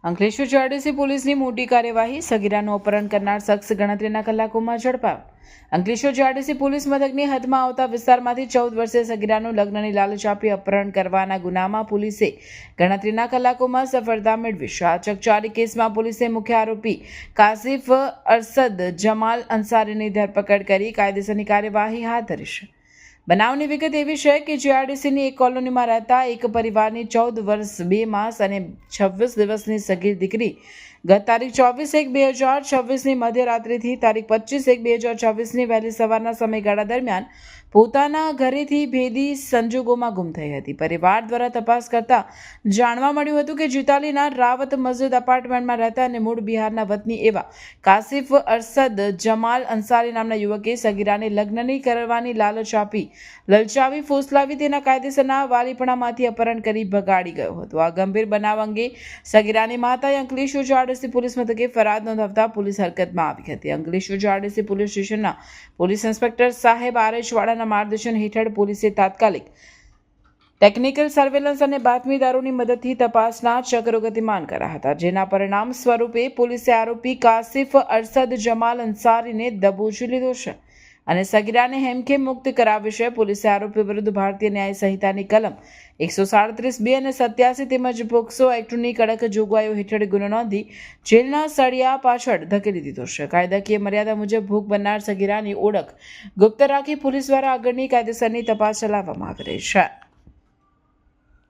Ankleshwar GRDC પોલીસની મોટી કાર્યવાહી, સગીરાનું અપહરણ કરનાર શખ્સ ગણતરીના કલાકોમાં ઝડપાયો. અંકલેશ્વર જીઆરડીસી પોલીસ મથકની હદમાં આવતા વિસ્તારમાંથી 14 વર્ષીય સગીરાનું લગ્નની લાલચ આપી અપહરણ કરવાના ગુનામાં પોલીસે ગણતરીના કલાકોમાં સફળતા મેળવી છે. આ ચકચારી કેસમાં પોલીસે મુખ્ય આરોપી કાસિફ અરશદ જમાલ અંસારીની ધરપકડ કરી કાયદેસરની કાર્યવાહી હાથ ધરી છે. બનાવની વિગત એવી છે કે જીઆરડીસીની એક કોલોનીમાં રહેતા એક પરિવારની 14 વર્ષ 2 માસ અને 26 દિવસની સગીર દીકરી ગત તારીખ 24/1/2026ની મધ્યરાત્રિથી તારીખ 25/1/2026ની વહેલી સવારના સમયગાળા દરમિયાન પોતાના ઘરેથી ભેદી સંજોગોમાં ગુમ થઈ હતી. પરિવાર દ્વારા તપાસ કરતા જાણવા મળ્યું હતું કે જીતાલીના રાવત મસ્જિદ એપાર્ટમેન્ટમાં રહેતા અને મૂળ બિહારના વતની એવા કાસિફ અરશદ જમાલ અંસારી નામના યુવકે સગીરાને લગ્નની કરવાની લાલચ આપી લલચાવી ફોસલાવી તેના કાયદેસરના વાલીપણામાંથી અપહરણ કરી ભગાડી ગયો હતો. આ ગંભીર બનાવ અંગે સગીરાની માતાએ અંકલેશ્વર જીઆરડીસી પોલીસ મથકે ફરિયાદ નોંધાવતા પોલીસ હરકતમાં આવી હતી. અંકલેશ્વર જીઆરડીસી પોલીસ સ્ટેશનના પોલીસ ઇન્સ્પેક્ટર સાહેબ આરએચ વાળાના માર્ગદર્શન હેઠળ પોલીસે તાત્કાલિક ટેકનિકલ સર્વેલન્સ અને બાતમીદારોની મદદથી તપાસના ચક્રો ગતિમાન કર્યા હતા, જેના પરિણામ સ્વરૂપે પોલીસે આરોપી કાસિફ અરશદ જમાલ અંસારીને દબોચી લીધો છે અને સગીરાને હેમખેમ મુક્ત કરાવી છે. પોલીસે આરોપી વિરુદ્ધ ભારતીય ન્યાય સંહિતાની કલમ 137(2) અને 87 તેમજ પોક્સો એક્ટની કડક જોગવાઈઓ હેઠળ ગુનો નોંધી જેલના સળિયા પાછળ ધકેલી દીધો છે. કાયદાકીય મર્યાદા મુજબ ભોગ બનનાર સગીરાની ઓળખ ગુપ્ત રાખી પોલીસ દ્વારા આગળની કાયદેસરની તપાસ ચલાવવામાં આવી રહી છે.